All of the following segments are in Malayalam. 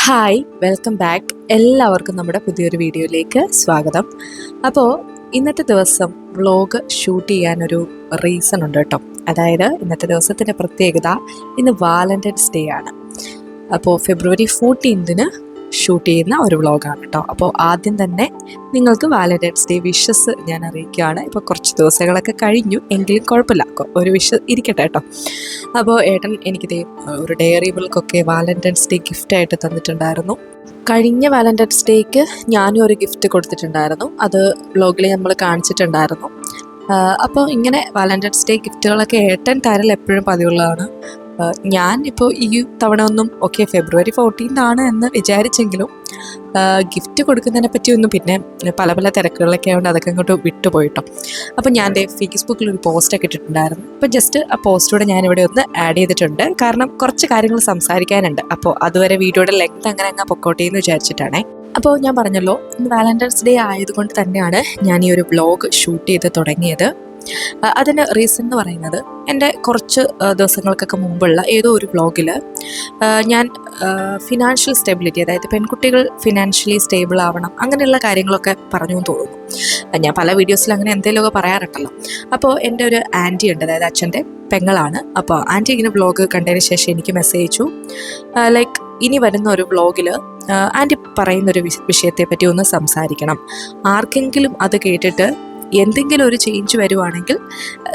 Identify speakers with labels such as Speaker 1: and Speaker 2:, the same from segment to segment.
Speaker 1: Hi, welcome back. എല്ലാവർക്കും നമ്മുടെ പുതിയൊരു വീഡിയോയിലേക്ക് സ്വാഗതം. അപ്പോൾ ഇന്നത്തെ ദിവസം വ്ളോഗ് ഷൂട്ട് ചെയ്യാനൊരു റീസൺ ഉണ്ട് കേട്ടോ. അതായത് ഇന്നത്തെ ദിവസത്തിൻ്റെ പ്രത്യേകത ഇന്ന് വാലന്റൈൻസ് ഡേ ആണ്. അപ്പോൾ ഫെബ്രുവരി 14 ഷൂട്ട് ചെയ്യുന്ന ഒരു വ്ളോഗാണ് കേട്ടോ. അപ്പോൾ ആദ്യം തന്നെ നിങ്ങൾക്ക് വാലന്റൈൻസ് ഡേ വിഷസ് ഞാൻ അറിയിക്കുകയാണ്. ഇപ്പോൾ കുറച്ച് ദിവസങ്ങളൊക്കെ കഴിഞ്ഞു, എങ്കിലും കുഴപ്പമില്ല, ഒരു വിഷ് ഇരിക്കട്ടെ കേട്ടോ. അപ്പോൾ ഏട്ടൻ എനിക്കിതേ ഒരു ഡയറി മിൽക്കൊക്കെ വാലന്റൈൻസ് ഡേ ഗിഫ്റ്റായിട്ട് തന്നിട്ടുണ്ടായിരുന്നു. കഴിഞ്ഞ വാലന്റൈൻസ് ഡേക്ക് ഞാനും ഒരു ഗിഫ്റ്റ് കൊടുത്തിട്ടുണ്ടായിരുന്നു. അത് വ്ളോഗിൽ നമ്മൾ കാണിച്ചിട്ടുണ്ടായിരുന്നു. അപ്പോൾ ഇങ്ങനെ വാലന്റൈൻസ് ഡേ ഗിഫ്റ്റുകളൊക്കെ ഏട്ടൻ തരൽ എപ്പോഴും പതിവുള്ളതാണ്. ഞാൻ ഇപ്പോൾ ഈ തവണ ഒന്നും ഫെബ്രുവരി 14 എന്ന് വിചാരിച്ചെങ്കിലും ഗിഫ്റ്റ് കൊടുക്കുന്നതിനെ പറ്റിയൊന്നും പിന്നെ പല പല തിരക്കുകളൊക്കെ ആയതുകൊണ്ട് അതൊക്കെ അങ്ങോട്ട് വിട്ടുപോയിട്ടോ. അപ്പോൾ ഞാൻ ഫേസ്ബുക്കിൽ ഒരു പോസ്റ്റൊക്കെ ഇട്ടിട്ടുണ്ടായിരുന്നു. അപ്പോൾ ജസ്റ്റ് ആ പോസ്റ്റൂടെ ഞാനിവിടെ ഒന്ന് ആഡ് ചെയ്തിട്ടുണ്ട്. കാരണം കുറച്ച് കാര്യങ്ങൾ സംസാരിക്കാനുണ്ട്. അപ്പോൾ അതുവരെ വീഡിയോയുടെ ലെങ്ത് അങ്ങനെ പൊക്കോട്ടെ എന്ന് വിചാരിച്ചിട്ടാണേ. അപ്പോൾ ഞാൻ പറഞ്ഞല്ലോ, ഇന്ന് വാലന്റൈൻസ് ഡേ ആയതുകൊണ്ട് തന്നെയാണ് ഞാൻ ഈ ഒരു വ്ളോഗ് ഷൂട്ട് ചെയ്ത് തുടങ്ങിയത്. അതിന് റീസൺ എന്ന് പറയുന്നത്, എൻ്റെ കുറച്ച് ദിവസങ്ങൾക്കൊക്കെ മുമ്പുള്ള ഏതോ ഒരു വ്ളോഗിൽ ഞാൻ ഫിനാൻഷ്യൽ സ്റ്റെബിലിറ്റി, അതായത് പെൺകുട്ടികൾ ഫിനാൻഷ്യലി സ്റ്റേബിൾ ആവണം, അങ്ങനെയുള്ള കാര്യങ്ങളൊക്കെ പറഞ്ഞു എന്ന് തോന്നുന്നു. ഞാൻ പല വീഡിയോസിൽ അങ്ങനെ എന്തെങ്കിലുമൊക്കെ പറയാറുണ്ടല്ലോ. അപ്പോൾ എൻ്റെ ഒരു ആൻറ്റി ഉണ്ട്, അതായത് അച്ഛൻ്റെ പെങ്ങളാണ്. അപ്പോൾ ആൻറ്റി ഇങ്ങനെ വ്ളോഗ് കണ്ടതിന് ശേഷം എനിക്ക് മെസ്സേജ് അയച്ചു, ലൈക്ക് ഇനി വരുന്ന ഒരു വ്ളോഗിൽ ആൻറ്റി പറയുന്നൊരു വിഷയത്തെ പറ്റി ഒന്ന് സംസാരിക്കണം, ആർക്കെങ്കിലും അത് കേട്ടിട്ട് എന്തെങ്കിലും ഒരു ചേഞ്ച് വരുവാണെങ്കിൽ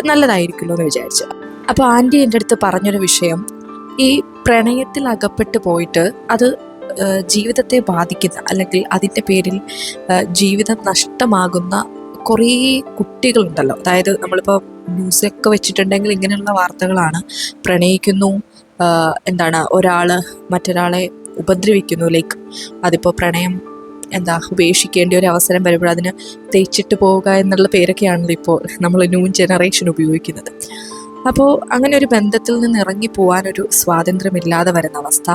Speaker 1: നല്ലതായിരിക്കുമല്ലോ എന്ന് വിചാരിച്ചു. അപ്പോൾ ആൻറ്റി എൻ്റെ അടുത്ത് പറഞ്ഞൊരു വിഷയം, ഈ പ്രണയത്തിൽ അകപ്പെട്ട് പോയിട്ട് അത് ജീവിതത്തെ ബാധിക്കുന്ന, അല്ലെങ്കിൽ അതിൻ്റെ പേരിൽ ജീവിതം നഷ്ടമാകുന്ന കുറേ കുട്ടികളുണ്ടല്ലോ. അതായത് നമ്മളിപ്പോൾ ന്യൂസൊക്കെ വെച്ചിട്ടുണ്ടെങ്കിൽ ഇങ്ങനെയുള്ള വാർത്തകളാണ്. പ്രണയിക്കുന്നു, ഒരാൾ മറ്റൊരാളെ ഉപദ്രവിക്കുന്നു, ലൈക്ക് അതിപ്പോൾ പ്രണയം ഉപേക്ഷിക്കേണ്ട ഒരു അവസരം വരുമ്പോൾ അതിന് തേച്ചിട്ട് പോവുക എന്നുള്ള പേരൊക്കെയാണല്ലോ ഇപ്പോൾ നമ്മൾ ന്യൂ ജനറേഷൻ ഉപയോഗിക്കുന്നത്. അപ്പോൾ അങ്ങനെ ഒരു ബന്ധത്തിൽ നിന്ന് ഇറങ്ങി പോകാനൊരു സ്വാതന്ത്ര്യമില്ലാതെ വരുന്ന അവസ്ഥ,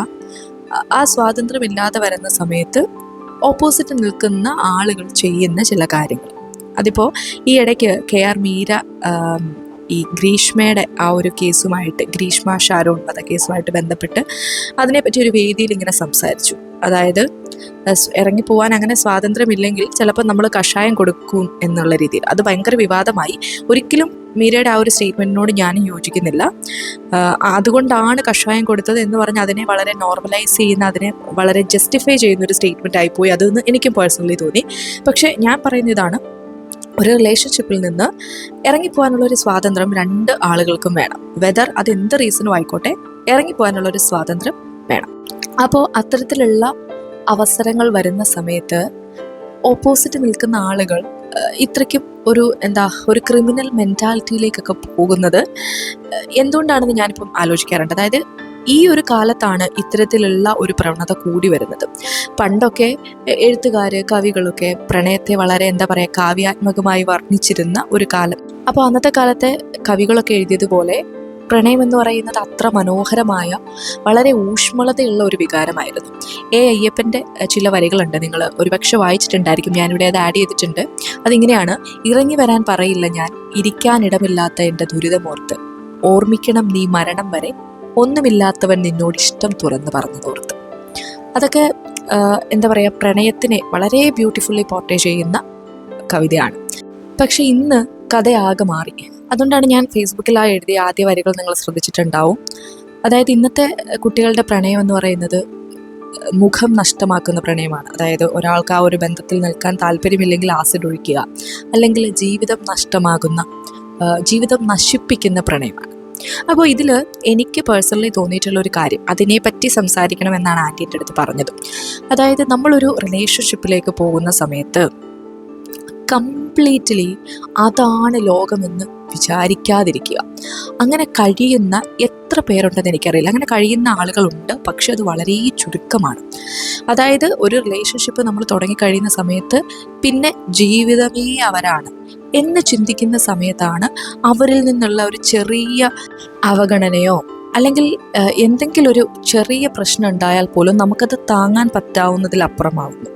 Speaker 1: ആ സ്വാതന്ത്ര്യമില്ലാതെ വരുന്ന സമയത്ത് ഓപ്പോസിറ്റ് നിൽക്കുന്ന ആളുകൾ ചെയ്യുന്ന ചില കാര്യങ്ങൾ, അതിപ്പോൾ ഈ ഇടയ്ക്ക് KR മീര ഈ ഗ്രീഷ്മയുടെ ആ ഒരു കേസുമായിട്ട്, ഗ്രീഷ്മ ഷാരോൺ കേസുമായിട്ട് ബന്ധപ്പെട്ട് അതിനെപ്പറ്റി ഒരു വേദിയിൽ ഇങ്ങനെ സംസാരിച്ചു. അതായത് ഇറങ്ങിപ്പോവാൻ അങ്ങനെ സ്വാതന്ത്ര്യമില്ലെങ്കിൽ ചിലപ്പോൾ നമ്മൾ കഷായം കൊടുക്കും എന്നുള്ള രീതിയിൽ. അത് ഭയങ്കര വിവാദമായി. ഒരിക്കലും മീരയുടെ ആ ഒരു സ്റ്റേറ്റ്മെൻറ്റിനോട് ഞാൻ യോജിക്കുന്നില്ല. അതുകൊണ്ടാണ് കഷായം കൊടുത്തത് എന്ന് പറഞ്ഞ് അതിനെ വളരെ നോർമലൈസ് ചെയ്യുന്ന, അതിനെ വളരെ ജസ്റ്റിഫൈ ചെയ്യുന്ന ഒരു സ്റ്റേറ്റ്മെൻറ്റ് ആയിപ്പോയി. അതെന്ന് എനിക്കും പേഴ്സണലി തോന്നി. പക്ഷേ ഞാൻ പറയുന്ന ഇതാണ്, ഒരു റിലേഷൻഷിപ്പിൽ നിന്ന് ഇറങ്ങിപ്പോകാനുള്ളൊരു സ്വാതന്ത്ര്യം രണ്ട് ആളുകൾക്കും വേണം. വെദർ അത് എന്ത് റീസണും ആയിക്കോട്ടെ, ഇറങ്ങിപ്പോകാനുള്ളൊരു സ്വാതന്ത്ര്യം വേണം. അപ്പോൾ അത്തരത്തിലുള്ള അവസരങ്ങൾ വരുന്ന സമയത്ത് ഓപ്പോസിറ്റ് നിൽക്കുന്ന ആളുകൾ ഇത്രയ്ക്കും ഒരു ക്രിമിനൽ മെൻറ്റാലിറ്റിയിലേക്കൊക്കെ പോകുന്നത് എന്തുകൊണ്ടാണെന്ന് ഞാനിപ്പം ആലോചിക്കാറുണ്ട്. അതായത് ഈ ഒരു കാലത്താണ് ഇത്തരത്തിലുള്ള ഒരു പ്രവണത കൂടി വരുന്നത്. പണ്ടൊക്കെ എഴുത്തുകാർ, കവികളൊക്കെ പ്രണയത്തെ വളരെ കാവ്യാത്മകമായി വർണ്ണിച്ചിരുന്ന ഒരു കാലം. അപ്പോൾ അന്നത്തെ കാലത്തെ കവികളൊക്കെ എഴുതിയതുപോലെ പ്രണയം എന്ന് പറയുന്നത് അത്ര മനോഹരമായ, വളരെ ഊഷ്മളതയുള്ള ഒരു വികാരമായിരുന്നു. അയ്യപ്പൻ്റെ ചില വരികളുണ്ട്, നിങ്ങൾ ഒരുപക്ഷെ വായിച്ചിട്ടുണ്ടായിരിക്കും, ഞാനിവിടെ അത് ആഡ് ചെയ്തിട്ടുണ്ട്. അതിങ്ങനെയാണ്: ഇറങ്ങി വരാൻ പറയില്ല ഞാൻ, ഇരിക്കാനിടമില്ലാത്ത എൻ്റെ ദുരിതമോർത്ത്, ഓർമ്മിക്കണം നീ മരണം വരെ, ഒന്നുമില്ലാത്തവൻ നിന്നോട് ഇഷ്ടം തുറന്ന് പറഞ്ഞതോർത്ത്. അതൊക്കെ പ്രണയത്തിനെ വളരെ ബ്യൂട്ടിഫുള്ളി പോർട്രേ ചെയ്യുന്ന കവിതയാണ്. പക്ഷെ ഇന്ന് കഥയാകെ മാറി. അതുകൊണ്ടാണ് ഞാൻ ഫേസ്ബുക്കിൽ എഴുതിയ ആദ്യ വരികൾ നിങ്ങൾ ശ്രദ്ധിച്ചിട്ടുണ്ടാവും. അതായത് ഇന്നത്തെ കുട്ടികളുടെ പ്രണയം എന്ന് പറയുന്നത് മുഖം നഷ്ടമാക്കുന്ന പ്രണയമാണ്. അതായത് ഒരാൾക്ക് ആ ഒരു ബന്ധത്തിൽ നിൽക്കാൻ താല്പര്യമില്ലെങ്കിൽ ആസിഡ് ഒഴിക്കുക, അല്ലെങ്കിൽ ജീവിതം നശിപ്പിക്കുന്ന പ്രണയമാണ്. അപ്പോൾ ഇതിൽ എനിക്ക് പേഴ്സണലി തോന്നിയിട്ടുള്ള ഒരു കാര്യം, അതിനെപ്പറ്റി സംസാരിക്കണമെന്നാണ് ആൻറ്റീൻ്റെ അടുത്ത് പറഞ്ഞത്. അതായത് നമ്മളൊരു റിലേഷൻഷിപ്പിലേക്ക് പോകുന്ന സമയത്ത് കംപ്ലീറ്റ്ലി അതാണ് ലോകമെന്ന് വിചാരിക്കാതിരിക്കുക. അങ്ങനെ കഴിയുന്ന എത്ര പേരുണ്ടെന്ന് എനിക്കറിയില്ല. അങ്ങനെ കഴിയുന്ന ആളുകളുണ്ട്, പക്ഷെ അത് വളരെ ചുരുക്കമാണ്. അതായത് ഒരു റിലേഷൻഷിപ്പ് നമ്മൾ തുടങ്ങിക്കഴിയുന്ന സമയത്ത് പിന്നെ ജീവിതമേ അവരാണ് എന്ന് ചിന്തിക്കുന്ന സമയത്താണ് അവരിൽ നിന്നുള്ള ഒരു ചെറിയ അവഗണനയോ അല്ലെങ്കിൽ എന്തെങ്കിലും ഒരു ചെറിയ പ്രശ്നം ഉണ്ടായാൽ പോലും നമുക്കത് താങ്ങാൻ പറ്റാവുന്നതിലപ്പുറമാവുന്നു.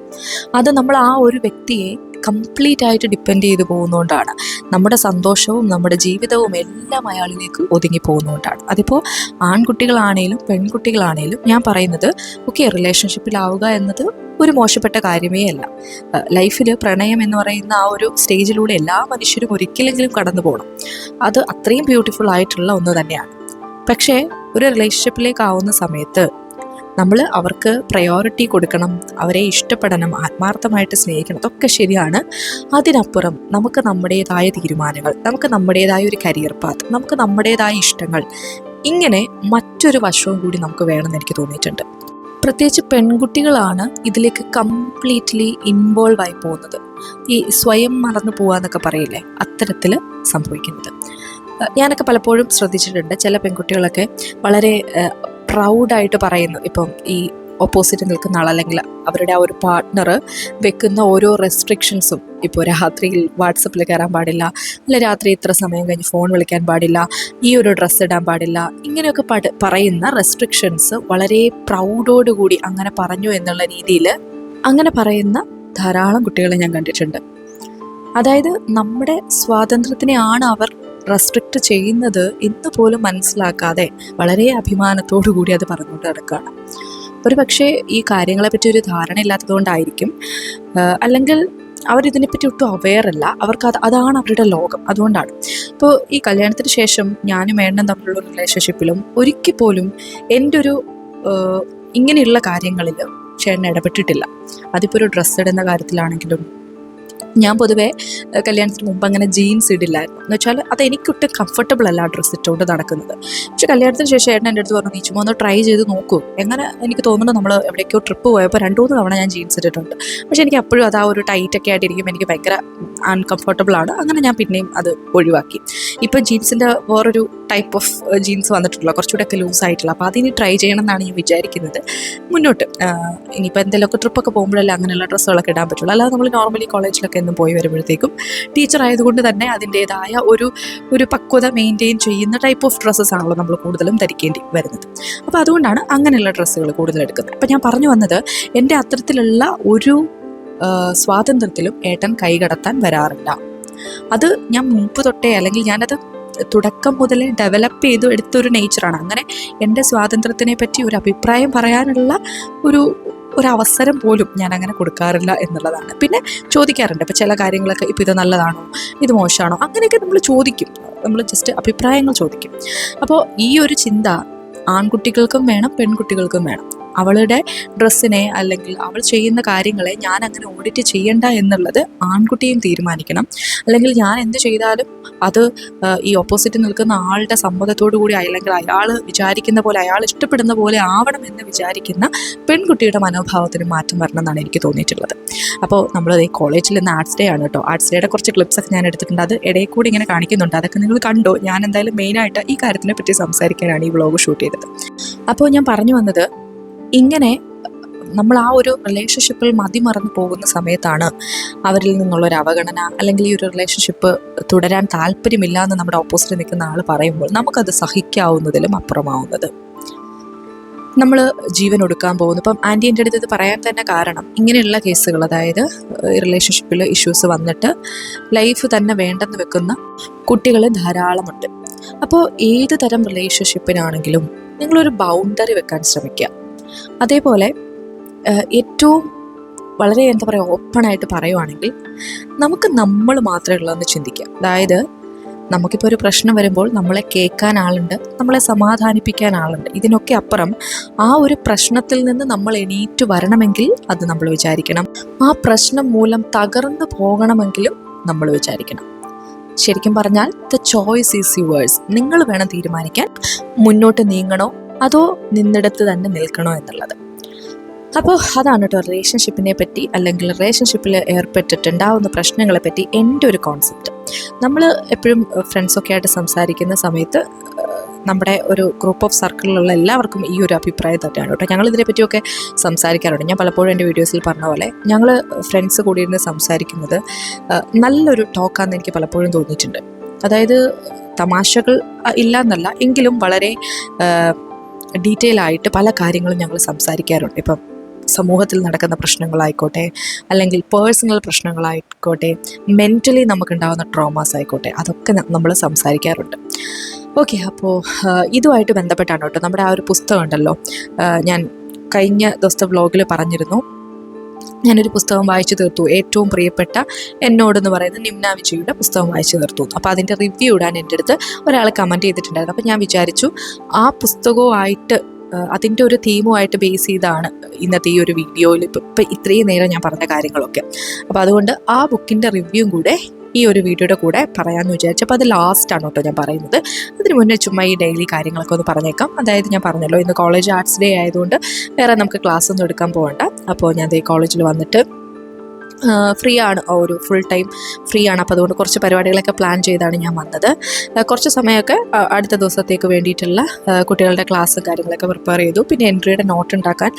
Speaker 1: അത് നമ്മൾ ആ ഒരു വ്യക്തിയെ കംപ്ലീറ്റ് ആയിട്ട് ഡിപ്പെൻഡ് ചെയ്ത് പോകുന്നതുകൊണ്ടാണ്. നമ്മുടെ സന്തോഷവും നമ്മുടെ ജീവിതവും എല്ലാം അയാളിലേക്ക് ഒതുങ്ങി പോകുന്നതുകൊണ്ടാണ്. അതിപ്പോൾ ആൺകുട്ടികളാണേലും പെൺകുട്ടികളാണേലും ഞാൻ പറയുന്നത് ഓക്കെ, റിലേഷൻഷിപ്പിലാവുക എന്നത് ഒരു മോശപ്പെട്ട കാര്യമേ അല്ല. ലൈഫിൽ പ്രണയം എന്ന് പറയുന്ന ആ ഒരു സ്റ്റേജിലൂടെ എല്ലാ മനുഷ്യരും ഒരിക്കലെങ്കിലും കടന്നു പോകണം. അത് അത്രയും ബ്യൂട്ടിഫുൾ ആയിട്ടുള്ള ഒന്ന് തന്നെയാണ്. പക്ഷേ ഒരു റിലേഷൻഷിപ്പിലേക്ക് ആവുന്ന സമയത്ത് നമ്മൾ അവർക്ക് പ്രയോറിറ്റി കൊടുക്കണം, അവരെ ഇഷ്ടപ്പെടണം, ആത്മാർത്ഥമായിട്ട് സ്നേഹിക്കണം, അതൊക്കെ ശരിയാണ്. അതിനപ്പുറം നമുക്ക് നമ്മുടേതായ തീരുമാനങ്ങൾ, നമുക്ക് നമ്മുടേതായ ഒരു കരിയർ പാത്ത്, നമുക്ക് നമ്മുടേതായ ഇഷ്ടങ്ങൾ, ഇങ്ങനെ മറ്റൊരു വശവും കൂടി നമുക്ക് വേണമെന്ന് എനിക്ക് തോന്നിയിട്ടുണ്ട്. പ്രത്യേകിച്ച് പെൺകുട്ടികളാണ് ഇതിലേക്ക് കംപ്ലീറ്റ്ലി ഇൻവോൾവ് ആയി പോകുന്നത്. ഈ സ്വയം മറന്നു പോവാന്നൊക്കെ പറയില്ലേ, അത്തരത്തിൽ സംഭവിക്കുന്നത്. ഞാനൊക്കെ പലപ്പോഴും ശ്രദ്ധിച്ചിട്ടുണ്ട്, ചില പെൺകുട്ടികളൊക്കെ വളരെ പ്രൗഡായിട്ട് പറയുന്നു, ഇപ്പം ഈ ഓപ്പോസിറ്റ് നിൽക്കുന്ന ആൾ അല്ലെങ്കിൽ അവരുടെ ആ ഒരു പാർട്ട്ണർ വെക്കുന്ന ഓരോ റെസ്ട്രിക്ഷൻസും, ഇപ്പോൾ രാത്രിയിൽ വാട്സപ്പിൽ കയറാൻ പാടില്ല, അല്ല രാത്രി ഇത്ര സമയം കഴിഞ്ഞ് ഫോൺ വിളിക്കാൻ പാടില്ല, ഈ ഒരു ഡ്രസ്സ് ഇടാൻ പാടില്ല, ഇങ്ങനെയൊക്കെ പറയുന്ന റെസ്ട്രിക്ഷൻസ് വളരെ പ്രൗഡോടുകൂടി അങ്ങനെ പറഞ്ഞു എന്നുള്ള രീതിയിൽ അങ്ങനെ പറയുന്ന ധാരാളം കുട്ടികളെ ഞാൻ കണ്ടിട്ടുണ്ട്. അതായത് നമ്മുടെ സ്വാതന്ത്ര്യത്തിനെയാണ് അവർ റെസ്ട്രിക്റ്റ് ചെയ്യുന്നത് എന്ന് പോലും മനസ്സിലാക്കാതെ വളരെ അഭിമാനത്തോടു കൂടി അത് പറഞ്ഞുകൊണ്ട് നടക്കുകയാണ്. ഒരു പക്ഷേ ഈ കാര്യങ്ങളെപ്പറ്റി ഒരു ധാരണ ഇല്ലാത്തതുകൊണ്ടായിരിക്കും, അല്ലെങ്കിൽ അവരിതിനെപ്പറ്റി ഒട്ടും അവെയറല്ല, അവർക്ക് അതാണ് അവരുടെ ലോകം, അതുകൊണ്ടാണ്. ഇപ്പോൾ ഈ കല്യാണത്തിന് ശേഷം ഞാനും ഏട്ടനും തമ്മിലുള്ള റിലേഷൻഷിപ്പിലും ഒരിക്കൽ പോലും എൻ്റെ ഒരു ഇങ്ങനെയുള്ള കാര്യങ്ങളിൽ ചേട്ടൻ ഇടപെട്ടിട്ടില്ല. അതിപ്പോൾ ഒരു ഡ്രസ്സ് ഇടുന്ന കാര്യത്തിലാണെങ്കിലും ഞാൻ പൊതുവേ കല്യാണത്തിന് മുമ്പ് അങ്ങനെ ജീൻസ് ഇടില്ലായിരുന്നു. എന്ന് വെച്ചാൽ അത് എനിക്കൊട്ടും കംഫർട്ടബിൾ അല്ല ആ ഡ്രസ്സ് ഇട്ടുകൊണ്ട് നടക്കുന്നത്. പക്ഷെ കല്യാണത്തിന് ശേഷം ഏട്ടൻ എൻ്റെ അടുത്ത് പറഞ്ഞു, നീ ചുമ്മാ ഒന്ന് ട്രൈ ചെയ്ത് നോക്കൂ. എങ്ങനെ എനിക്ക് തോന്നുന്നു നമ്മൾ എവിടേക്കോ ട്രിപ്പ് പോയപ്പോൾ 2-3 തവണ ഞാൻ ജീൻസ് ഇട്ടിട്ടുണ്ട്. പക്ഷെ എനിക്ക് അപ്പോഴും അത് ആ ഒരു ടൈറ്റൊക്കെ ആയിട്ടിരിക്കും, എനിക്ക് ഭയങ്കര അൺകംഫർട്ടബിൾ ആണ്. അങ്ങനെ ഞാൻ പിന്നെയും അത് ഒഴിവാക്കി. ഇപ്പം ജീൻസിൻ്റെ വേറൊരു ടൈപ്പ് ഓഫ് ജീൻസ് വന്നിട്ടുള്ള കുറച്ചുകൂടെയൊക്കെ ലൂസായിട്ടുള്ള, അപ്പോൾ അതിനി ട്രൈ ചെയ്യണം എന്നാണ് ഞാൻ വിചാരിക്കുന്നത് മുന്നോട്ട്. ഇനിയിപ്പോൾ എന്തെങ്കിലുമൊക്കെ ട്രിപ്പൊക്കെ പോകുമ്പോഴല്ലേ അങ്ങനെയുള്ള ഡ്രസ്സുകളൊക്കെ ഇടാൻ പറ്റുള്ളൂ. അല്ലാതെ നമ്മൾ നോർമലി കോളേജിലൊക്കെ എന്നും പോയി വരുമ്പോഴത്തേക്കും ടീച്ചർ ആയതുകൊണ്ട് തന്നെ അതിൻ്റേതായ ഒരു പക്വത മെയിൻറ്റെയിൻ ചെയ്യുന്ന ടൈപ്പ് ഓഫ് ഡ്രസ്സസ് ആണല്ലോ നമ്മൾ കൂടുതലും ധരിക്കേണ്ടി വരുന്നത്. അപ്പോൾ അതുകൊണ്ടാണ് അങ്ങനെയുള്ള ഡ്രസ്സുകൾ കൂടുതൽ എടുക്കുന്നത്. അപ്പോൾ ഞാൻ പറഞ്ഞു വന്നത്, എൻ്റെ അത്തരത്തിലുള്ള ഒരു സ്വാതന്ത്ര്യത്തിലും ഏട്ടൻ കൈകടത്താൻ വരാറില്ല. അത് ഞാൻ മുമ്പ് തൊട്ടേ, അല്ലെങ്കിൽ ഞാനത് തുടക്കം മുതലേ ഡെവലപ്പ് ചെയ്ത് എടുത്തൊരു നേച്ചറാണ്. അങ്ങനെ എൻ്റെ സ്വാതന്ത്ര്യത്തിനെ പറ്റി ഒരു അഭിപ്രായം പറയാനുള്ള ഒരവസരം പോലും ഞാൻ അങ്ങനെ കൊടുക്കാറില്ല എന്നുള്ളതാണ്. പിന്നെ ചോദിക്കാറുണ്ട്, ഇപ്പോൾ ചില കാര്യങ്ങളൊക്കെ ഇപ്പോൾ ഇത് നല്ലതാണോ, ഇത് മോശമാണോ, അങ്ങനെയൊക്കെ നമ്മൾ ചോദിക്കും. നമ്മൾ ജസ്റ്റ് അഭിപ്രായങ്ങൾ ചോദിക്കും. അപ്പോൾ ഈ ഒരു ചിന്ത ആൺകുട്ടികൾക്കും വേണം, പെൺകുട്ടികൾക്കും വേണം. അവളുടെ ഡ്രസ്സിനെ അല്ലെങ്കിൽ അവൾ ചെയ്യുന്ന കാര്യങ്ങളെ ഞാൻ അങ്ങനെ ഓഡിറ്റ് ചെയ്യണ്ട എന്നുള്ളത് ആൺകുട്ടിയും തീരുമാനിക്കണം. അല്ലെങ്കിൽ ഞാൻ എന്ത് ചെയ്താലും അത് ഈ ഓപ്പോസിറ്റ് നിൽക്കുന്ന ആളുടെ സമ്മതത്തോടു കൂടി, അല്ലെങ്കിൽ അയാൾ വിചാരിക്കുന്ന പോലെ, അയാൾ ഇഷ്ടപ്പെടുന്ന പോലെ ആവണം എന്ന് വിചാരിക്കുന്ന പെൺകുട്ടിയുടെ മനോഭാവത്തിന് മാറ്റം വരണം എന്നാണ് എനിക്ക് തോന്നിയിട്ടുള്ളത്. അപ്പോൾ നമ്മൾ ഈ കോളേജിൽ ഇന്ന് ആർട്സ് ഡേ ആണ് കേട്ടോ. ആർട്സ് ഡേയുടെ കുറച്ച് ക്ലിപ്സൊക്കെ ഞാൻ എടുത്തിട്ടുണ്ട്, അത് ഇടയിൽ കൂടി ഇങ്ങനെ കാണിക്കുന്നുണ്ട്. അതൊക്കെ നിങ്ങൾ കണ്ടോ? ഞാൻ എന്തായാലും മെയിനായിട്ട് ഈ കാര്യത്തിനെ പറ്റി സംസാരിക്കാനാണ് ഈ വ്ളോഗ് ഷൂട്ട് ചെയ്തത്. അപ്പോൾ ഞാൻ പറഞ്ഞു വന്നത്, ഇങ്ങനെ നമ്മൾ ആ ഒരു റിലേഷൻഷിപ്പിൽ മതിമറന്നു പോകുന്ന സമയത്താണ് അവരിൽ നിന്നുള്ളൊരു അവഗണന, അല്ലെങ്കിൽ ഈ ഒരു റിലേഷൻഷിപ്പ് തുടരാൻ താല്പര്യമില്ല എന്ന് നമ്മുടെ ഓപ്പോസിറ്റ് നിൽക്കുന്ന ആൾ പറയുമ്പോൾ നമുക്കത് സഹിക്കാവുന്നതിലും അപ്പുറമാവുന്നത്. നമ്മൾ ജീവൻ ഒടുക്കാൻ പോകുന്നു. ഇപ്പം ആൻറ്റി എൻ്റെ അടുത്ത് ഇത് പറയാൻ തന്നെ കാരണം, ഇങ്ങനെയുള്ള കേസുകൾ, അതായത് റിലേഷൻഷിപ്പിൽ ഇഷ്യൂസ് വന്നിട്ട് ലൈഫ് തന്നെ വേണ്ടെന്ന് വെക്കുന്ന കുട്ടികൾ ധാരാളമുണ്ട്. അപ്പോൾ ഏത് തരം റിലേഷൻഷിപ്പിനാണെങ്കിലും നിങ്ങളൊരു ബൗണ്ടറി വെക്കാൻ ശ്രമിക്കുക. അതേപോലെ ഏറ്റവും വളരെ ഓപ്പണായിട്ട് പറയുവാണെങ്കിൽ, നമുക്ക് നമ്മൾ മാത്രമേ ഉള്ളതെന്ന് ചിന്തിക്കുക. അതായത് നമുക്കിപ്പോൾ ഒരു പ്രശ്നം വരുമ്പോൾ നമ്മളെ കേൾക്കാൻ ആളുണ്ട്, നമ്മളെ സമാധാനിപ്പിക്കാൻ ആളുണ്ട്. ഇതിനൊക്കെ അപ്പുറം ആ ഒരു പ്രശ്നത്തിൽ നിന്ന് നമ്മൾ എണീറ്റ് വരണമെങ്കിൽ അത് നമ്മൾ വിചാരിക്കണം. ആ പ്രശ്നം മൂലം തകർന്നു പോകണമെങ്കിലും നമ്മൾ വിചാരിക്കണം. ശരിക്കും പറഞ്ഞാൽ ദ ചോയ്സ് ഈസ് യുവേഴ്സ്. നിങ്ങൾ വേണം തീരുമാനിക്കാൻ, മുന്നോട്ട് നീങ്ങണോ അതോ നിന്നിടത്ത് തന്നെ നിൽക്കണോ എന്നുള്ളത്. അപ്പോൾ അതാണ് കേട്ടോ റിലേഷൻഷിപ്പിനെ പറ്റി, അല്ലെങ്കിൽ റിലേഷൻഷിപ്പിൽ ഏർപ്പെട്ടിട്ടുണ്ടാവുന്ന പ്രശ്നങ്ങളെ പറ്റി എൻ്റെ ഒരു കോൺസെപ്റ്റ്. നമ്മൾ എപ്പോഴും ഫ്രണ്ട്സൊക്കെ ആയിട്ട് സംസാരിക്കുന്ന സമയത്ത് നമ്മുടെ ഒരു ഗ്രൂപ്പ് ഓഫ് സർക്കിളിലുള്ള എല്ലാവർക്കും ഈ ഒരു അഭിപ്രായം തന്നെയാണ് കേട്ടോ. ഞങ്ങൾ ഇതിനെപ്പറ്റിയൊക്കെ സംസാരിക്കാറുണ്ട്. ഞാൻ പലപ്പോഴും എൻ്റെ വീഡിയോസിൽ പറഞ്ഞ പോലെ ഞങ്ങൾ ഫ്രണ്ട്സ് കൂടി ഇരുന്ന് സംസാരിക്കുന്നത് നല്ലൊരു ടോക്കാണെന്ന് എനിക്ക് പലപ്പോഴും തോന്നിയിട്ടുണ്ട്. അതായത് തമാശകൾ ഇല്ല എന്നല്ല, എങ്കിലും വളരെ ഡീറ്റെയിൽ ആയിട്ട് പല കാര്യങ്ങളും ഞങ്ങൾ സംസാരിക്കാറുണ്ട്. ഇപ്പം സമൂഹത്തിൽ നടക്കുന്ന പ്രശ്നങ്ങളായിക്കോട്ടെ, അല്ലെങ്കിൽ പേഴ്സണൽ പ്രശ്നങ്ങളായിക്കോട്ടെ, മെൻ്റലി നമുക്കുണ്ടാകുന്ന ട്രോമാസ് ആയിക്കോട്ടെ, അതൊക്കെ നമ്മൾ സംസാരിക്കാറുണ്ട്. ഓക്കെ, അപ്പോൾ ഇതുമായിട്ട് ബന്ധപ്പെട്ടാണ് കേട്ടോ നമ്മുടെ ആ ഒരു പുസ്തകം ഉണ്ടല്ലോ. ഞാൻ കഴിഞ്ഞ ദിവസത്തെ വ്ലോഗിൽ പറഞ്ഞിരുന്നു, ഞാനൊരു പുസ്തകം വായിച്ചു തീർത്തു, ഏറ്റവും പ്രിയപ്പെട്ട എന്നോടെന്ന് പറയുന്ന നിംന വിജയുടെ പുസ്തകം വായിച്ചു തീർത്തു. അപ്പോൾ അതിൻ്റെ റിവ്യൂ ഇടാൻ എൻ്റെ അടുത്ത് ഒരാൾ കമൻറ്റ് ചെയ്തിട്ടുണ്ടായിരുന്നു. അപ്പോൾ ഞാൻ വിചാരിച്ചു ആ പുസ്തകവുമായിട്ട് അതിൻ്റെ ഒരു തീമുമായിട്ട് ബേസ് ചെയ്താണ് ഇന്നത്തെ ഈ ഒരു വീഡിയോയിൽ ഇപ്പം ഇത്രയും നേരം ഞാൻ പറഞ്ഞ കാര്യങ്ങളൊക്കെ. അപ്പോൾ അതുകൊണ്ട് ആ ബുക്കിൻ്റെ റിവ്യൂവും കൂടെ ഈ ഒരു വീഡിയോയുടെ കൂടെ പറയാമെന്ന് വിചാരിച്ചു. അപ്പോൾ അത് ലാസ്റ്റാണ് കേട്ടോ ഞാൻ പറയുന്നത്. അതിന് മുന്നേ ചുമ്മാ ഈ ഡെയിലി കാര്യങ്ങളൊക്കെ ഒന്ന് പറഞ്ഞേക്കാം. അതായത് ഞാൻ പറഞ്ഞല്ലോ, ഇന്ന് കോളേജ് ആർട്സ് ഡേ ആയതുകൊണ്ട് വേറെ നമുക്ക് ക്ലാസ് ഒന്നും എടുക്കാൻ പോകണ്ട. അപ്പോൾ ഞാൻ ഈ കോളേജിൽ വന്നിട്ട് ഫ്രീ ആണ്, ഒരു ഫുൾ ടൈം ഫ്രീ ആണ്. അപ്പോൾ അതുകൊണ്ട് കുറച്ച് പരിപാടികളൊക്കെ പ്ലാൻ ചെയ്താണ് ഞാൻ വന്നത്. കുറച്ച് സമയമൊക്കെ അടുത്ത ദിവസത്തേക്ക് വേണ്ടിയിട്ടുള്ള കുട്ടികളുടെ ക്ലാസ്സും കാര്യങ്ങളൊക്കെ പ്രിപ്പയർ ചെയ്തു. പിന്നെ എൻട്രിയുടെ നോട്ട് ഉണ്ടാക്കാൻ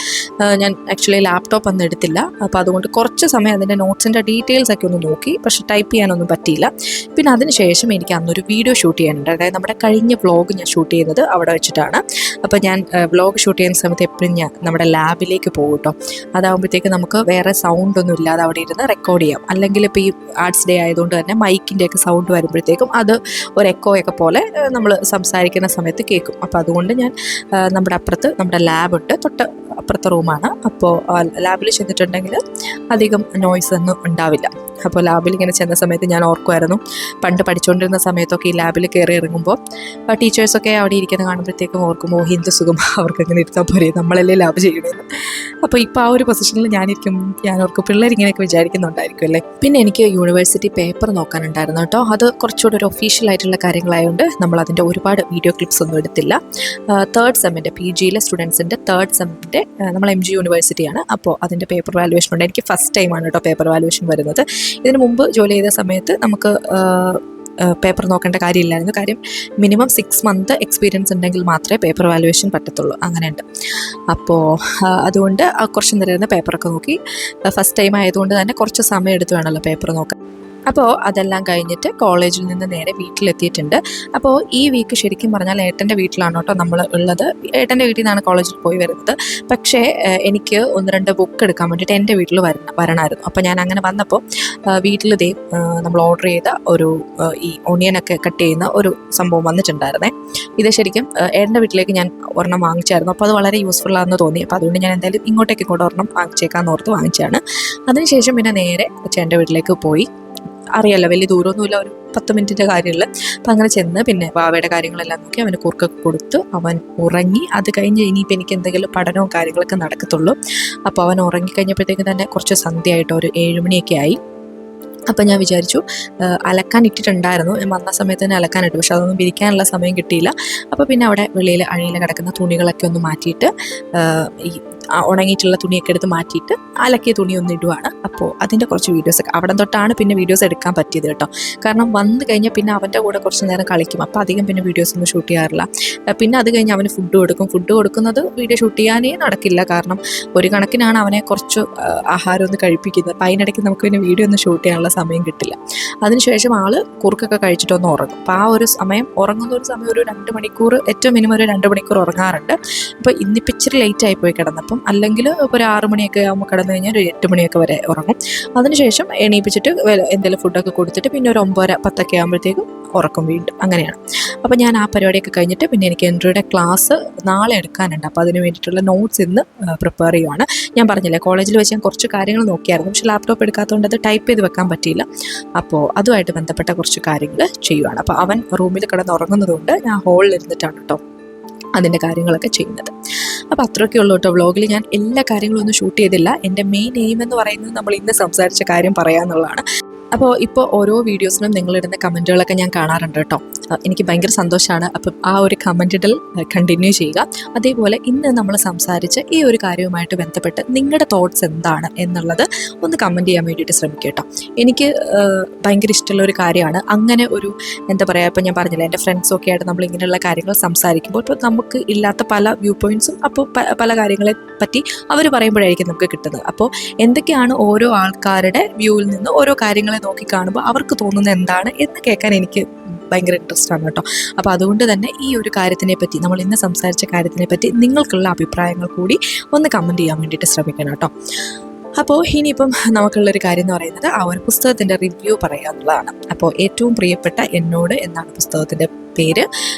Speaker 1: ഞാൻ ആക്ച്വലി ലാപ്ടോപ്പ് ഒന്നും എടുത്തില്ല. അപ്പോൾ അതുകൊണ്ട് കുറച്ച് സമയം അതിൻ്റെ നോട്ട്സിൻ്റെ ഡീറ്റെയിൽസ് ഒക്കെ ഒന്ന് നോക്കി, പക്ഷേ ടൈപ്പ് ചെയ്യാനൊന്നും പറ്റിയില്ല. പിന്നെ അതിനുശേഷം എനിക്ക് അന്നൊരു വീഡിയോ ഷൂട്ട് ചെയ്യാനുണ്ട്. അതായത് നമ്മുടെ കഴിഞ്ഞ വ്ളോഗ് ഞാൻ ഷൂട്ട് ചെയ്യുന്നത് അവിടെ വെച്ചിട്ടാണ്. അപ്പോൾ ഞാൻ വ്ളോഗ് ഷൂട്ട് ചെയ്യുന്ന സമയത്ത് എപ്പോഴും ഞാൻ നമ്മുടെ ലാബിലേക്ക് പോകും കേട്ടോ. അതാകുമ്പോഴത്തേക്ക് നമുക്ക് വേറെ സൗണ്ടൊന്നും ഇല്ലാതെ അവിടെ റെക്കോർഡ് ചെയ്യാം. അല്ലെങ്കിൽ ഇപ്പോൾ ഈ ആർട്സ് ഡേ ആയതുകൊണ്ട് തന്നെ മൈക്കിൻ്റെ ഒക്കെ സൗണ്ട് വരുമ്പോഴത്തേക്കും അത് ഒരു എക്കോയൊക്കെ പോലെ നമ്മൾ സംസാരിക്കുന്ന സമയത്ത് കേൾക്കും. അപ്പോൾ അതുകൊണ്ട് ഞാൻ നമ്മുടെ അപ്പുറത്ത് നമ്മുടെ ലാബുണ്ട്, തൊട്ട് അപ്പുറത്തെ റൂമാണ്. അപ്പോൾ ലാബിൽ ചെന്നിട്ടുണ്ടെങ്കിൽ അധികം നോയ്സ് ഒന്നും ഉണ്ടാവില്ല. അപ്പോൾ ലാബിൽ ഇങ്ങനെ ചെന്ന സമയത്ത് ഞാൻ ഓർക്കുമായിരുന്നു, പണ്ട് പഠിച്ചുകൊണ്ടിരുന്ന സമയത്തൊക്കെ ഈ ലാബിൽ കയറി ഇറങ്ങുമ്പോൾ ടീച്ചേഴ്സൊക്കെ അവിടെ ഇരിക്കുന്ന കാണുമ്പോഴത്തേക്കും ഓർക്കുമ്പോൾ ഹിന്ദു സുഖം, അവർക്ക് അങ്ങനെ ഇരുത്താൻ പോരെ, നമ്മളല്ലേ ലാബ് ചെയ്യണമെന്ന്. അപ്പോൾ ഇപ്പോൾ ആ ഒരു പൊസിഷനിൽ ഞാനിരിക്കും, ഞാൻ ഓർക്കും പിള്ളേരിങ്ങനെയൊക്കെ വിചാരിക്കുന്നുണ്ടായിരിക്കും അല്ലേ. പിന്നെ എനിക്ക് യൂണിവേഴ്സിറ്റി പേപ്പർ നോക്കാനുണ്ടായിരുന്നു കേട്ടോ. അത് കുറച്ചുകൂടെ ഒരു ഒഫീഷ്യൽ ആയിട്ടുള്ള കാര്യങ്ങളായതുകൊണ്ട് നമ്മൾ അതിൻ്റെ ഒരുപാട് വീഡിയോ ക്ലിപ്സ് ഒന്നും എടുത്തില്ല. തേർഡ് സെമ്മിൻ്റെ PGയിലെ സ്റ്റുഡൻസിൻ്റെ തേർഡ് സെമ്മിൻ്റെ നമ്മൾ MG യൂണിവേഴ്സിറ്റിയാണ്. അപ്പോൾ അതിൻ്റെ പേപ്പർ വാല്യുവേഷൻ ഉണ്ട്. എനിക്ക് ഫസ്റ്റ് ടൈമാണ് കേട്ടോ പേപ്പർ വാല്യുവേഷൻ വരുന്നത്. ഇതിനു മുമ്പ് ജോലി ചെയ്ത സമയത്ത് നമുക്ക് പേപ്പർ നോക്കേണ്ട കാര്യമില്ലായിരുന്നു. കാര്യം മിനിമം 6 മന്ത് എക്സ്പീരിയൻസ് ഉണ്ടെങ്കിൽ മാത്രമേ പേപ്പർ വാല്യുവേഷൻ പറ്റത്തുള്ളൂ, അങ്ങനെയുണ്ട്. അപ്പോൾ അതുകൊണ്ട് കുറച്ച് നേരം പേപ്പറൊക്കെ നോക്കി. ഫസ്റ്റ് ടൈം ആയതുകൊണ്ട് തന്നെ കുറച്ച് സമയം എടുത്ത് വേണമല്ലോ പേപ്പർ നോക്കാൻ. അപ്പോൾ അതെല്ലാം കഴിഞ്ഞിട്ട് കോളേജിൽ നിന്ന് നേരെ വീട്ടിലെത്തിയിട്ടുണ്ട്. അപ്പോൾ ഈ വീക്ക് ശരിക്കും പറഞ്ഞാൽ ഏട്ടൻ്റെ വീട്ടിലാണ് കേട്ടോ നമ്മൾ ഉള്ളത്. ഏട്ടൻ്റെ വീട്ടിൽ നിന്നാണ് കോളേജിൽ പോയി വരുന്നത്. പക്ഷേ എനിക്ക് 1-2 ബുക്ക് എടുക്കാൻ വേണ്ടിയിട്ട് എൻ്റെ വീട്ടിൽ വരണമായിരുന്നു. അപ്പോൾ ഞാൻ അങ്ങനെ വന്നപ്പോൾ വീട്ടിൽ നമ്മൾ ഓർഡർ ചെയ്ത ഒരു ഈ ഓണിയനൊക്കെ കട്ട് ചെയ്യുന്ന ഒരു സംഭവം വന്നിട്ടുണ്ടായിരുന്നേ. ഇത് ശരിക്കും ഏട്ടൻ്റെ വീട്ടിലേക്ക് ഞാൻ ഒരെണ്ണം വാങ്ങിച്ചായിരുന്നു. അപ്പോൾ അത് വളരെ യൂസ്ഫുൾ ആണെന്ന് തോന്നി. അപ്പോൾ അതുകൊണ്ട് ഞാൻ എന്തായാലും ഇങ്ങോട്ടേക്ക് ഒരെണ്ണം വാങ്ങിച്ചേക്കാന്ന് ഓർത്ത് വാങ്ങിച്ചാണ്. അതിനുശേഷം പിന്നെ നേരെ ചേട്ടൻ്റെ വീട്ടിലേക്ക് പോയി. അറിയാമല്ലോ, വലിയ ദൂരമൊന്നുമില്ല, ഒരു 10 മിനിറ്റിൻ്റെ കാര്യമുള്ളൂ. അപ്പം അങ്ങനെ ചെന്ന് പിന്നെ വാവയുടെ കാര്യങ്ങളെല്ലാം നോക്കി അവന് കുറുക്കൊക്കെ കൊടുത്ത് അവൻ ഉറങ്ങി. അത് കഴിഞ്ഞ് ഇനിയിപ്പോൾ എനിക്ക് എന്തെങ്കിലും പഠനവും കാര്യങ്ങളൊക്കെ നടക്കത്തുള്ളൂ. അപ്പോൾ അവൻ ഉറങ്ങിക്കഴിഞ്ഞപ്പോഴത്തേക്കും തന്നെ കുറച്ച് സന്ധ്യയായിട്ടോ, ഒരു 7 മണിയൊക്കെ ആയി. അപ്പം ഞാൻ വിചാരിച്ചു, അലക്കാൻ ഇട്ടിട്ടുണ്ടായിരുന്നു, ഞാൻ വന്ന സമയത്ത് തന്നെ അലക്കാനിട്ടു, പക്ഷെ അതൊന്നും വിരിക്കാനുള്ള സമയം കിട്ടിയില്ല. അപ്പോൾ പിന്നെ അവിടെ വെളിയിൽ അഴിയിൽ കിടക്കുന്ന തുണികളൊക്കെ ഒന്ന് മാറ്റിയിട്ട് ഈ ഉണങ്ങിയിട്ടുള്ള തുണിയൊക്കെ എടുത്ത് മാറ്റിയിട്ട് അലക്കിയ തുണി ഒന്ന് ഇടുവാണ്. അപ്പോൾ അതിൻ്റെ കുറച്ച് വീഡിയോസൊക്കെ അവിടെ തൊട്ടാണ് പിന്നെ വീഡിയോസ് എടുക്കാൻ പറ്റിയത് കേട്ടോ. കാരണം വന്നു കഴിഞ്ഞാൽ പിന്നെ അവൻ്റെ കൂടെ കുറച്ച് നേരം കളിക്കും. അപ്പോൾ അധികം പിന്നെ വീഡിയോസൊന്നും ഷൂട്ട് ചെയ്യാറില്ല. പിന്നെ അത് കഴിഞ്ഞ് അവന് ഫുഡ് കൊടുക്കും. ഫുഡ് കൊടുക്കുന്നത് വീഡിയോ ഷൂട്ട് ചെയ്യാനേ നടക്കില്ല. കാരണം ഒരു കണക്കിനാണ് അവനെ കുറച്ച് ആഹാരം ഒന്ന് കഴിപ്പിക്കുന്നത്. അപ്പോൾ അതിനിടയ്ക്ക് നമുക്ക് പിന്നെ വീഡിയോ ഒന്നും ഷൂട്ട് ചെയ്യാനുള്ള സമയം കിട്ടില്ല. അതിനുശേഷം ആൾ കുറുക്കൊക്കെ കഴിച്ചിട്ടൊന്ന് ഉറങ്ങും. അപ്പോൾ ആ ഒരു സമയം ഉറങ്ങുന്ന ഒരു സമയം ഒരു 2 മണിക്കൂർ, ഏറ്റവും മിനിമം ഒരു 2 മണിക്കൂർ ഉറങ്ങാറുണ്ട്. അപ്പോൾ ഇന്നിപ്പോൾ ഇച്ചിരി ലേറ്റായി പോയി കിടന്നപ്പം. അല്ലെങ്കിൽ ഒരു 6 മണിയൊക്കെ ആകുമ്പോൾ കിടന്നു കഴിഞ്ഞാൽ ഒരു 8 മണിയൊക്കെ വരെ ഉറങ്ങും. അതിനുശേഷം എണീപ്പിച്ചിട്ട് എന്തെങ്കിലും ഫുഡൊക്കെ കൊടുത്തിട്ട് പിന്നെ ഒരു 9-10 ആകുമ്പോഴത്തേക്കും ഉറക്കും വീണ്ടും. അങ്ങനെയാണ്. അപ്പോൾ ഞാൻ ആ പരിപാടിയൊക്കെ കഴിഞ്ഞിട്ട് പിന്നെ എനിക്ക് എൻട്രിയുടെ ക്ലാസ് നാളെ എടുക്കാനുണ്ട്. അപ്പോൾ അതിന് വേണ്ടിയിട്ടുള്ള നോട്ട്സ് ഇന്ന് പ്രിപ്പയർ ചെയ്യുവാണ്. ഞാൻ പറഞ്ഞില്ലേ, കോളേജിൽ വെച്ച് ഞാൻ കുറച്ച് കാര്യങ്ങൾ നോക്കിയായിരുന്നു, പക്ഷേ ലാപ്ടോപ്പ് എടുക്കാത്തതുകൊണ്ട് അത് ടൈപ്പ് ചെയ്ത് വെക്കാൻ പറ്റിയില്ല. അപ്പോൾ അതുമായിട്ട് ബന്ധപ്പെട്ട കുറച്ച് കാര്യങ്ങൾ ചെയ്യുവാണ്. അപ്പോൾ അവൻ റൂമിൽ കിടന്ന് ഉറങ്ങുന്നതുകൊണ്ട് ഞാൻ ഹോളിൽ ഇരുന്നിട്ടാണ് കേട്ടോ അതിൻ്റെ കാര്യങ്ങളൊക്കെ ചെയ്യുന്നത്. അപ്പോൾ അത്രയൊക്കെ ഉള്ളൂ കേട്ടോ. വ്ളോഗിൽ ഞാൻ എല്ലാ കാര്യങ്ങളും ഒന്നും ഷൂട്ട് ചെയ്തില്ല. എൻ്റെ മെയിൻ എയിം എന്ന് പറയുന്നത് നമ്മൾ ഇന്ന് സംസാരിച്ച കാര്യം പറയാമെന്നുള്ളതാണ്. അപ്പോൾ ഇപ്പോൾ ഓരോ വീഡിയോസിനും നിങ്ങളിടുന്ന കമൻറ്റുകളൊക്കെ ഞാൻ കാണാറുണ്ട് കേട്ടോ. എനിക്ക് ഭയങ്കര സന്തോഷമാണ്. അപ്പം ആ ഒരു കമൻറ്റിൽ കണ്ടിന്യൂ ചെയ്യുക. അതേപോലെ ഇന്ന് നമ്മൾ സംസാരിച്ച ഈ ഒരു കാര്യവുമായിട്ട് ബന്ധപ്പെട്ട് നിങ്ങളുടെ തോട്ട്സ് എന്താണ് എന്നുള്ളത് ഒന്ന് കമൻറ്റ് ചെയ്യാൻ വേണ്ടിയിട്ട് ശ്രമിക്കുക കേട്ടോ. എനിക്ക് ഭയങ്കര ഇഷ്ടമുള്ള ഒരു കാര്യമാണ്. അങ്ങനെ ഒരു എന്താ പറയുക, ഇപ്പോൾ ഞാൻ പറഞ്ഞില്ല, എൻ്റെ ഫ്രണ്ട്സൊക്കെ ആയിട്ട് നമ്മൾ ഇങ്ങനെയുള്ള കാര്യങ്ങൾ സംസാരിക്കുമ്പോൾ ഇപ്പോൾ നമുക്ക് ഇല്ലാത്ത പല വ്യൂ പോയിൻറ്റ്സും അപ്പോൾ പല കാര്യങ്ങളെ പറ്റി അവർ പറയുമ്പോഴായിരിക്കും നമുക്ക് കിട്ടുന്നത്. അപ്പോൾ എന്തൊക്കെയാണ് ഓരോ ആൾക്കാരുടെ വ്യൂവിൽ നിന്ന് ഓരോ കാര്യങ്ങളെ നോക്കി കാണുമ്പോൾ അവർക്ക് തോന്നുന്നത് എന്താണ് എന്ന് കേൾക്കാൻ എനിക്ക് ഭയങ്കര ഇൻട്രസ്റ്റ് ആണ് കേട്ടോ. അപ്പോൾ അതുകൊണ്ട് തന്നെ ഈ ഒരു കാര്യത്തിനെ പറ്റി, നമ്മൾ ഇന്ന് സംസാരിച്ച കാര്യത്തിനെ പറ്റി നിങ്ങൾക്കുള്ള അഭിപ്രായങ്ങൾ കൂടി ഒന്ന് കമൻറ്റ് ചെയ്യാൻ വേണ്ടിയിട്ട് ശ്രമിക്കണം കേട്ടോ. അപ്പോൾ ഇനിയിപ്പം നമുക്കുള്ളൊരു കാര്യം എന്ന് പറയുന്നത് ആ ഒരു പുസ്തകത്തിൻ്റെ റിവ്യൂ പറയുക എന്നുള്ളതാണ്. അപ്പോൾ ഏറ്റവും പ്രിയപ്പെട്ട എന്നോട് എന്നാണ് പുസ്തകത്തിൻ്റെ പേര്.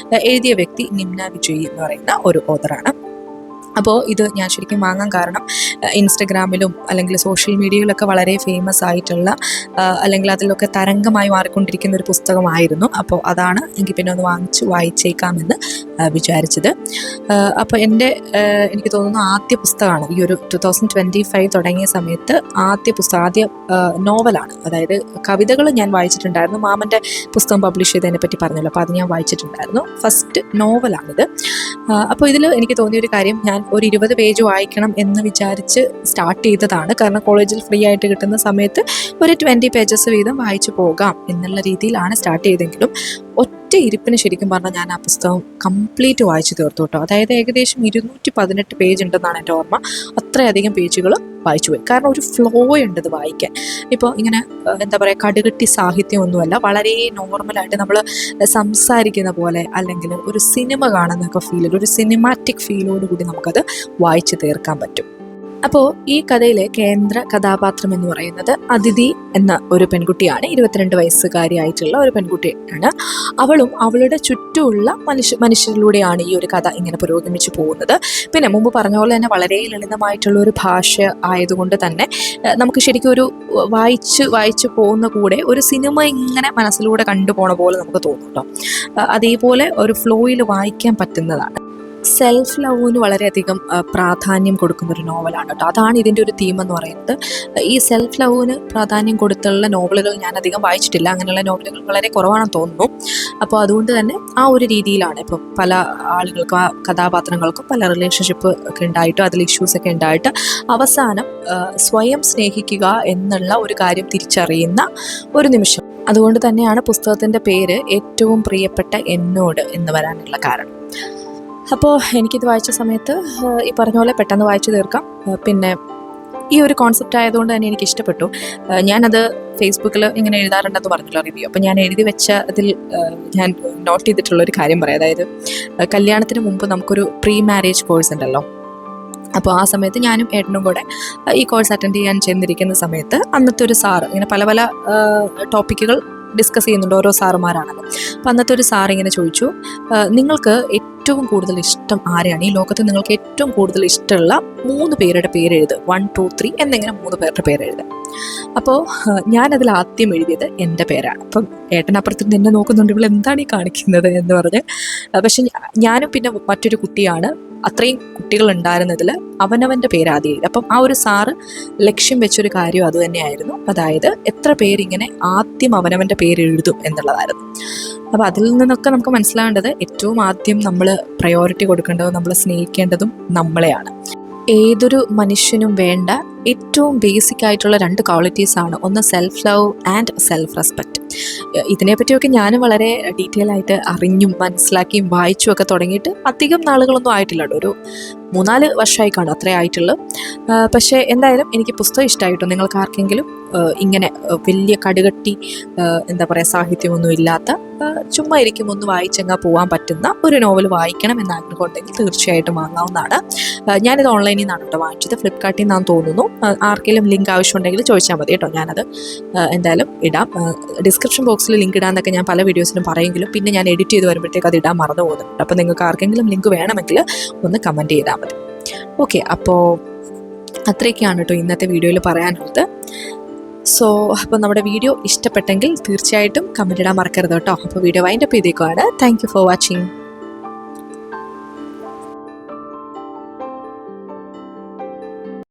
Speaker 1: എഴുതിയ വ്യക്തി നിമ്ന വിജയ് എന്ന് പറയുന്ന ഒരു ഓഥറാണ്. അപ്പോൾ ഇത് ഞാൻ ശരിക്കും വാങ്ങാൻ കാരണം ഇൻസ്റ്റഗ്രാമിലും അല്ലെങ്കിൽ സോഷ്യൽ മീഡിയയിലൊക്കെ വളരെ ഫേമസ് ആയിട്ടുള്ള അല്ലെങ്കിൽ അതിലൊക്കെ തരംഗമായി മാറിക്കൊണ്ടിരിക്കുന്ന ഒരു പുസ്തകമായിരുന്നു. അപ്പോൾ അതാണ് എനിക്ക് പിന്നെ ഒന്ന് വായിച്ചേക്കാമെന്ന് വിചാരിച്ചത്. അപ്പോൾ എനിക്ക് തോന്നുന്നു ആദ്യ പുസ്തകമാണ് ഈ ഒരു 2025 തുടങ്ങിയ സമയത്ത് ആദ്യ നോവലാണ്. അതായത് കവിതകൾ ഞാൻ വായിച്ചിട്ടുണ്ടായിരുന്നു, മാമൻ്റെ പുസ്തകം പബ്ലിഷ് ചെയ്തതിനെ പറ്റി പറഞ്ഞല്ലോ, അപ്പോൾ അത് ഞാൻ വായിച്ചിട്ടുണ്ടായിരുന്നു. ഫസ്റ്റ് നോവലാണിത്. അപ്പോൾ ഇതിൽ എനിക്ക് തോന്നിയൊരു കാര്യം, ഞാൻ ഒരു 20 പേജ് വായിക്കണം എന്ന് വിചാരിച്ച് സ്റ്റാർട്ട് ചെയ്തതാണ്. കാരണം കോളേജിൽ ഫ്രീ ആയിട്ട് കിട്ടുന്ന സമയത്ത് ഒരു 20 പേജസ് വീതം വായിച്ചു പോകാം എന്നുള്ള രീതിയിലാണ് സ്റ്റാർട്ട് ചെയ്തെങ്കിലും ഒറ്റ ഇരിപ്പിന് ശരിക്കും പറഞ്ഞാൽ ഞാൻ ആ പുസ്തകം കംപ്ലീറ്റ് വായിച്ചു തീർത്തു കേട്ടോ. അതായത് ഏകദേശം 218 പേജ് ഉണ്ടെന്നാണ് എൻ്റെ ഓർമ്മ. അത്രയധികം പേജുകൾ വായിച്ചു പോയി. കാരണം ഒരു ഫ്ലോ ഉണ്ട് ഇത് വായിക്കാൻ. ഇപ്പോൾ ഇങ്ങനെ എന്താ പറയുക, കടുകട്ടി സാഹിത്യമൊന്നുമല്ല, വളരെ നോർമലായിട്ട് നമ്മൾ സംസാരിക്കുന്ന പോലെ അല്ലെങ്കിൽ ഒരു സിനിമ കാണുന്നൊക്കെ ഫീലിൽ, ഒരു സിനിമാറ്റിക് ഫീലോട് കൂടി നമുക്കത് വായിച്ചു തീർക്കാൻ പറ്റും. അപ്പോൾ ഈ കഥയിലെ കേന്ദ്ര കഥാപാത്രം എന്ന് പറയുന്നത് അതിഥി എന്ന ഒരു പെൺകുട്ടിയാണ്. 22 വയസ്സുകാരിയായിട്ടുള്ള ഒരു പെൺകുട്ടിയാണ്. അവളും അവളുടെ ചുറ്റുമുള്ള മനുഷ്യരിലൂടെയാണ് ഈ ഒരു കഥ ഇങ്ങനെ പുരോഗമിച്ചു പോകുന്നത്. പിന്നെ മുമ്പ് പറഞ്ഞ പോലെ തന്നെ വളരെ ലളിതമായിട്ടുള്ള ഒരു ഭാഷ ആയതുകൊണ്ട് തന്നെ നമുക്ക് ശരിക്കും ഒരു വായിച്ചു പോകുന്ന കൂടെ ഒരു സിനിമ ഇങ്ങനെ മനസ്സിലൂടെ കണ്ടുപോണ പോലെ നമുക്ക് തോന്നും കേട്ടോ. അതേപോലെ ഒരു ഫ്ലോയിൽ വായിക്കാൻ പറ്റുന്നതാണ്. സെൽഫ് ലവിന് വളരെയധികം പ്രാധാന്യം കൊടുക്കുന്നൊരു നോവലാണ് കേട്ടോ. അതാണ് ഇതിൻ്റെ ഒരു തീം എന്ന് പറയുന്നത്. ഈ സെൽഫ് ലവിന് പ്രാധാന്യം കൊടുത്തുള്ള നോവലുകൾ ഞാൻ അധികം വായിച്ചിട്ടില്ല. അങ്ങനെയുള്ള നോവലുകൾ വളരെ കുറവാണെന്ന് തോന്നുന്നു. അപ്പോൾ അതുകൊണ്ട് തന്നെ ആ ഒരു രീതിയിലാണ് ഇപ്പം പല ആളുകൾക്കും, ആ കഥാപാത്രങ്ങൾക്കും പല റിലേഷൻഷിപ്പ് ഒക്കെ ഉണ്ടായിട്ടും അതിൽ ഇഷ്യൂസൊക്കെ ഉണ്ടായിട്ട് അവസാനം സ്വയം സ്നേഹിക്കുക എന്നുള്ള ഒരു കാര്യം തിരിച്ചറിയുന്ന ഒരു നിമിഷം. അതുകൊണ്ട് തന്നെയാണ് പുസ്തകത്തിൻ്റെ പേര് ഏറ്റവും പ്രിയപ്പെട്ട എന്നോട് എന്ന് വരാനുള്ള കാരണം. അപ്പോൾ എനിക്കിത് വായിച്ച സമയത്ത് ഈ പറഞ്ഞ പോലെ പെട്ടെന്ന് വായിച്ചു തീർക്കാം. പിന്നെ ഈ ഒരു കോൺസെപ്റ്റ് ആയതുകൊണ്ട് തന്നെ എനിക്ക് ഇഷ്ടപ്പെട്ടു. ഞാനത് ഫേസ്ബുക്കിൽ ഇങ്ങനെ എഴുതാറുണ്ടെന്ന് പറഞ്ഞല്ലോ റിവ്യൂ. അപ്പോൾ ഞാൻ എഴുതി വെച്ച അതിൽ ഞാൻ നോട്ട് ചെയ്തിട്ടുള്ളൊരു കാര്യം പറയാം. അതായത് കല്യാണത്തിന് മുമ്പ് നമുക്കൊരു പ്രീ മാരേജ് കോഴ്സ് ഉണ്ടല്ലോ. അപ്പോൾ ആ സമയത്ത് ഞാനും ഏട്ടനും കൂടെ ഈ കോഴ്സ് അറ്റൻഡ് ചെയ്യാൻ ചെന്നിരിക്കുന്ന സമയത്ത് അന്നത്തെ ഒരു സാറ് ഇങ്ങനെ പല പല ടോപ്പിക്കുകൾ ഡിസ്കസ് ചെയ്യുന്നുണ്ട്, ഓരോ സാറുമാരാണല്ലോ. അപ്പം അന്നത്തെ ഒരു സാർ ഇങ്ങനെ ചോദിച്ചു, നിങ്ങൾക്ക് ഏറ്റവും കൂടുതൽ ഇഷ്ടം ആരെയാണ്, ഈ ലോകത്ത് നിങ്ങൾക്ക് ഏറ്റവും കൂടുതൽ ഇഷ്ടമുള്ള 3 പേരുടെ പേരെഴുത്, 1, 2, 3 എന്നിങ്ങനെ 3 പേരുടെ പേരെഴുത്. അപ്പോൾ ഞാനതിൽ ആദ്യം എഴുതിയത് എൻ്റെ പേരാണ്. അപ്പം ഏട്ടനപ്പുറത്ത് എന്നെ നോക്കുന്നുണ്ട്, ഇവിടെ എന്താണ് ഈ കാണിക്കുന്നത് എന്ന് പറഞ്ഞ്. പക്ഷെ ഞാനും പിന്നെ മറ്റൊരു കുട്ടിയാണ്, അത്രയും കുട്ടികൾ ഉണ്ടായിരുന്നതിൽ അവനവൻ്റെ പേര് ആദ്യം എഴുതി. അപ്പം ആ ഒരു സാറ് ലക്ഷ്യം വെച്ചൊരു കാര്യം അത് തന്നെയായിരുന്നു. അതായത് എത്ര പേരിങ്ങനെ ആദ്യം അവനവൻ്റെ പേര് എഴുതും എന്നുള്ളതായിരുന്നു. അപ്പോൾ അതിൽ നിന്നൊക്കെ നമുക്ക് മനസ്സിലാവേണ്ടത് ഏറ്റവും ആദ്യം നമ്മൾ പ്രയോറിറ്റി കൊടുക്കേണ്ടതും നമ്മൾ സ്നേഹിക്കേണ്ടതും നമ്മളെയാണ്. ഏതൊരു മനുഷ്യനും വേണ്ട ഏറ്റവും ബേസിക് ആയിട്ടുള്ള 2 ക്വാളിറ്റീസാണ്. ഒന്ന് self love and self respect. ഇതിനെപ്പറ്റിയൊക്കെ ഞാനും വളരെ ഡീറ്റെയിൽ ആയിട്ട് അറിഞ്ഞും മനസ്സിലാക്കിയും വായിച്ചും ഒക്കെ തുടങ്ങിയിട്ട് അധികം നാളുകളൊന്നും ആയിട്ടില്ല കേട്ടോ. ഒരു 3-4 വർഷമായി കാണും, അത്രേ ആയിട്ടുള്ളൂ. പക്ഷേ എന്തായാലും എനിക്ക് പുസ്തകം ഇഷ്ടമായിട്ടോ. നിങ്ങൾക്ക് ആർക്കെങ്കിലും ഇങ്ങനെ വലിയ കടുകട്ടി എന്താ പറയുക സാഹിത്യമൊന്നും ഇല്ലാത്ത ചുമ്മാ ഇരിക്കും ഒന്ന് വായിച്ചെങ്ങാൻ പോകാൻ പറ്റുന്ന ഒരു നോവൽ വായിക്കണം എന്ന് ആഗ്രഹം ഉണ്ടെങ്കിൽ തീർച്ചയായിട്ടും വാങ്ങാവുന്നതാണ്. ഞാനിത് ഓൺലൈനിൽ നിന്നാണ് കേട്ടോ വാങ്ങിച്ചത്, ഫ്ലിപ്കാർട്ടിൽ നിന്നാണ് തോന്നുന്നു. ആർക്കെങ്കിലും ലിങ്ക് ആവശ്യമുണ്ടെങ്കിൽ ചോദിച്ചാൽ മതി കേട്ടോ. ഞാനത് എന്തായാലും ഇടാം. ഡിസ്ക്രിപ്ഷൻ ബോക്സിൽ ലിങ്ക് ഇടാമെന്നൊക്കെ ഞാൻ പല വീഡിയോസിലും പറയുമെങ്കിലും പിന്നെ ഞാൻ എഡിറ്റ് ചെയ്ത് വരുമ്പോഴത്തേക്ക് അത് ഇടാൻ മറന്നു പോകുന്നുണ്ട്. അപ്പോൾ നിങ്ങൾക്ക് ആർക്കെങ്കിലും ലിങ്ക് വേണമെങ്കിൽ ഒന്ന് കമൻറ്റ് ചെയ്താൽ മതി. ഓക്കെ, അപ്പോൾ അത്രയൊക്കെയാണ് കേട്ടോ ഇന്നത്തെ വീഡിയോയിൽ പറയാനുള്ളത്. അപ്പോൾ നമ്മുടെ വീഡിയോ ഇഷ്ടപ്പെട്ടെങ്കിൽ തീർച്ചയായിട്ടും കമൻറ്റ് ഇടാൻ മറക്കരുത് കേട്ടോ. അപ്പോൾ വീഡിയോ വൈൻഡപ്പ് ചെയ്തേക്കുവാണ്. Thank you for watching.